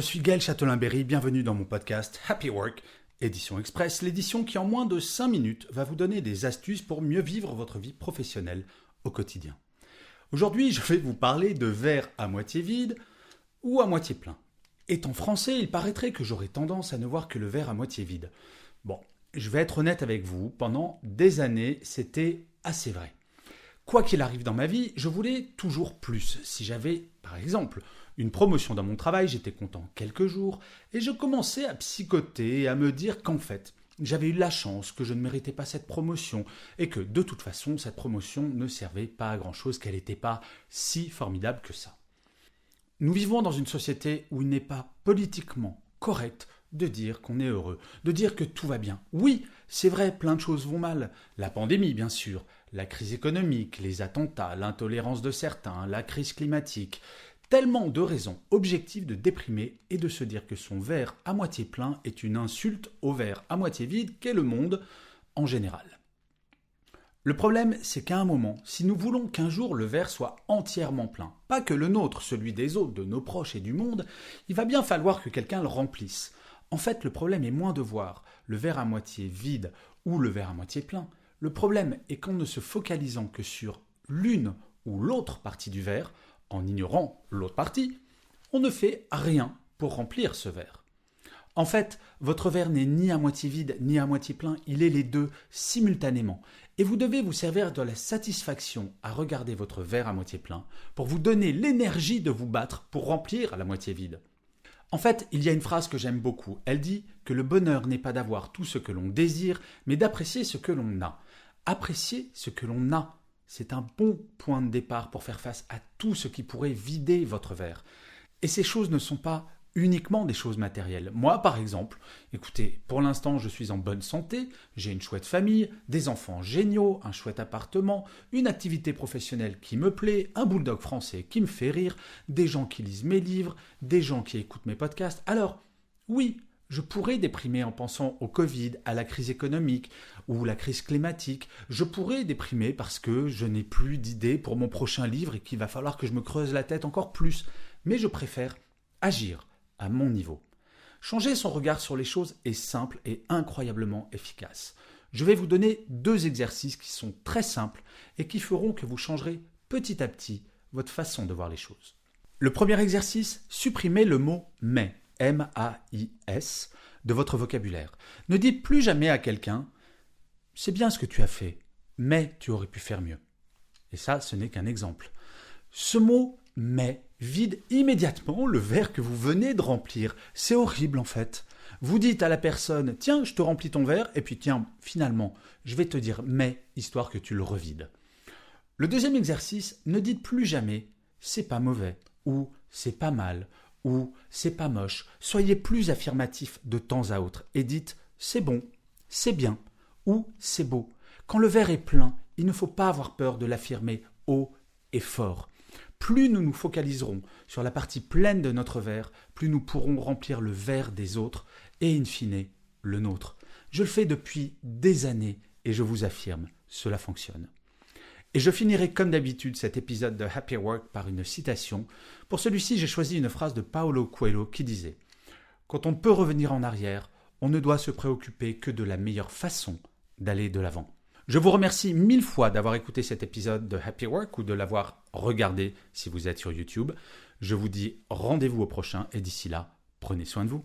suis Gaël Châtelain-Berry, bienvenue dans mon podcast Happy Work, édition express, l'édition qui en moins de 5 minutes va vous donner des astuces pour mieux vivre votre vie professionnelle au quotidien. Aujourd'hui, je vais vous parler de verre à moitié vide ou à moitié plein. Étant français, il paraîtrait que j'aurais tendance à ne voir que le verre à moitié vide. Bon, je vais être honnête avec vous, pendant des années, c'était assez vrai. Quoi qu'il arrive dans ma vie, je voulais toujours plus. Si j'avais, par exemple, une promotion dans mon travail, j'étais content quelques jours et je commençais à psychoter et à me dire qu'en fait, j'avais eu la chance, que je ne méritais pas cette promotion et que de toute façon, cette promotion ne servait pas à grand-chose, qu'elle n'était pas si formidable que ça. Nous vivons dans une société où il n'est pas politiquement correct de dire qu'on est heureux, de dire que tout va bien. Oui, c'est vrai, plein de choses vont mal. La pandémie, bien sûr, la crise économique, les attentats, l'intolérance de certains, la crise climatique. Tellement de raisons objectives de déprimer et de se dire que son verre à moitié plein est une insulte au verre à moitié vide qu'est le monde en général. Le problème, c'est qu'à un moment, si nous voulons qu'un jour le verre soit entièrement plein, pas que le nôtre, celui des autres, de nos proches et du monde, il va bien falloir que quelqu'un le remplisse. En fait, le problème est moins de voir le verre à moitié vide ou le verre à moitié plein. Le problème est qu'en ne se focalisant que sur l'une ou l'autre partie du verre, en ignorant l'autre partie, on ne fait rien pour remplir ce verre. En fait, votre verre n'est ni à moitié vide ni à moitié plein, il est les deux simultanément. Et vous devez vous servir de la satisfaction à regarder votre verre à moitié plein pour vous donner l'énergie de vous battre pour remplir la moitié vide. En fait, il y a une phrase que j'aime beaucoup. Elle dit que le bonheur n'est pas d'avoir tout ce que l'on désire, mais d'apprécier ce que l'on a. Apprécier ce que l'on a, c'est un bon point de départ pour faire face à tout ce qui pourrait vider votre verre. Et ces choses ne sont pas uniquement des choses matérielles. Moi, par exemple, écoutez, pour l'instant, je suis en bonne santé, j'ai une chouette famille, des enfants géniaux, un chouette appartement, une activité professionnelle qui me plaît, un bulldog français qui me fait rire, des gens qui lisent mes livres, des gens qui écoutent mes podcasts. Alors, oui, je pourrais déprimer en pensant au Covid, à la crise économique ou la crise climatique. Je pourrais déprimer parce que je n'ai plus d'idées pour mon prochain livre et qu'il va falloir que je me creuse la tête encore plus. Mais je préfère agir à mon niveau. Changer son regard sur les choses est simple et incroyablement efficace. Je vais vous donner 2 exercices qui sont très simples et qui feront que vous changerez petit à petit votre façon de voir les choses. Le premier exercice, supprimez le mot « mais ». M-A-I-S, de votre vocabulaire. Ne dites plus jamais à quelqu'un « c'est bien ce que tu as fait, mais tu aurais pu faire mieux ». Et ça, ce n'est qu'un exemple. Ce mot « mais » vide immédiatement le verre que vous venez de remplir. C'est horrible en fait. Vous dites à la personne « tiens, je te remplis ton verre » et puis « tiens, finalement, je vais te dire « mais » histoire que tu le revides. Le deuxième exercice, ne dites plus jamais « c'est pas mauvais » ou « c'est pas mal » ou « c'est pas moche ». Soyez plus affirmatif de temps à autre et dites « c'est bon »,« c'est bien » ou « c'est beau ». Quand le verre est plein, il ne faut pas avoir peur de l'affirmer haut et fort. Plus nous nous focaliserons sur la partie pleine de notre verre, plus nous pourrons remplir le verre des autres et in fine le nôtre. Je le fais depuis des années et je vous affirme, cela fonctionne. Et je finirai comme d'habitude cet épisode de Happy Work par une citation. Pour celui-ci, j'ai choisi une phrase de Paulo Coelho qui disait « Quand on peut revenir en arrière, on ne doit se préoccuper que de la meilleure façon d'aller de l'avant. » Je vous remercie 1000 fois d'avoir écouté cet épisode de Happy Work ou de l'avoir regardé si vous êtes sur YouTube. Je vous dis rendez-vous au prochain et d'ici là, prenez soin de vous.